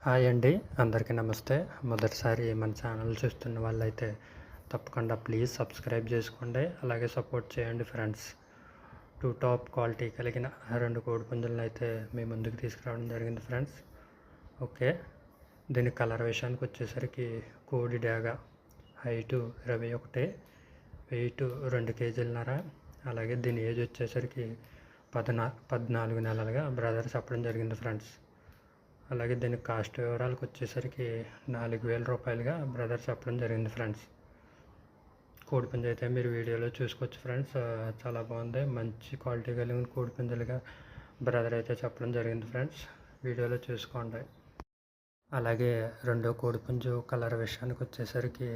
Hi అండి, అందరికీ నమస్తే. మొదటిసారి మన ఛానల్ చూస్తున్న వాళ్ళైతే తప్పకుండా ప్లీజ్ సబ్స్క్రైబ్ చేసుకోండి, అలాగే సపోర్ట్ చేయండి ఫ్రెండ్స్. టాప్ క్వాలిటీ కలిగిన 2 కోడిపుంజులను అయితే మీ ముందుకు తీసుకురావడం జరిగింది ఫ్రెండ్స్. ఓకే, దీని కలర్ విషయానికి వచ్చేసరికి కోడి డాగ, హైటు 21, వెయిట్ 2 కేజీలన్నర. అలాగే దీని ఏజ్ వచ్చేసరికి 14 నెలలుగా బ్రదర్ చెప్పడం జరిగింది ఫ్రెండ్స్. అలాగే దీని కాస్ట్ వివరాలకు వచ్చేసరికి 4,000 రూపాయలుగా బ్రదర్ చెప్పడం జరిగింది ఫ్రెండ్స్. కోడిపుంజు అయితే మీరు వీడియోలో చూసుకోవచ్చు ఫ్రెండ్స్, చాలా బాగుంది. మంచి క్వాలిటీ కలిగిన కోడిపుంజులుగా బ్రదర్ అయితే చెప్పడం జరిగింది ఫ్రెండ్స్, వీడియోలో చూసుకోండి. అలాగే రెండో కోడిపుంజు కలర్ విషయానికి వచ్చేసరికి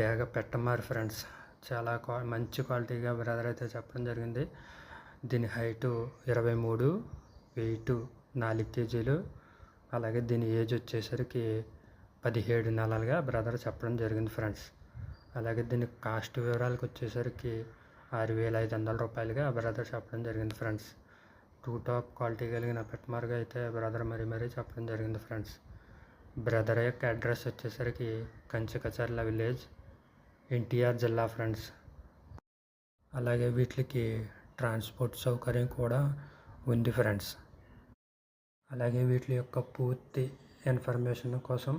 డాగ పెట్టమారు ఫ్రెండ్స్, చాలా మంచి క్వాలిటీగా బ్రదర్ అయితే చెప్పడం జరిగింది. దీని హైటు 23, వెయిట్ 4 కేజీలు. అలాగే దీని ఏజ్ వచ్చేసరికి 17 నెలలుగా బ్రదర్ చెప్పడం జరిగింది ఫ్రెండ్స్. అలాగే దీని కాస్ట్ వివరాలకు వచ్చేసరికి 6,500 రూపాయలుగా బ్రదర్ చెప్పడం జరిగింది ఫ్రెండ్స్. టాప్ క్వాలిటీ కలిగిన పెట్టమారుగా అయితే బ్రదర్ మరీ చెప్పడం జరిగింది ఫ్రెండ్స్. బ్రదర్ యొక్క అడ్రస్ వచ్చేసరికి కంచికచర్ల విలేజ్, ఎన్టీఆర్ జిల్లా ఫ్రెండ్స్. అలాగే వీటికి ట్రాన్స్పోర్ట్ సౌకర్యం కూడా ఉంది ఫ్రెండ్స్. అలాగే వీటి యొక్క పూర్తి ఇన్ఫర్మేషన్ కోసం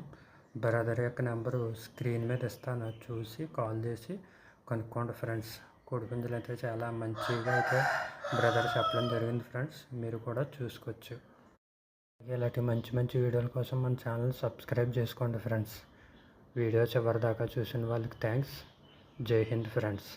బ్రదర్ యొక్క నెంబరు స్క్రీన్ మీద ఇస్తాను, చూసి కాల్ చేసి కనుక్కోండి ఫ్రెండ్స్. కోడిపుంజులు అయితే చాలా మంచిగా అయితే బ్రదర్ చెప్పడం జరిగింది ఫ్రెండ్స్, మీరు కూడా చూసుకోవచ్చు. ఇలాంటి మంచి వీడియోల కోసం మన ఛానల్ సబ్స్క్రైబ్ చేసుకోండి ఫ్రెండ్స్. వీడియో చివరిదాకా చూసిన వాళ్ళకి థ్యాంక్స్. జై హింద్ ఫ్రెండ్స్.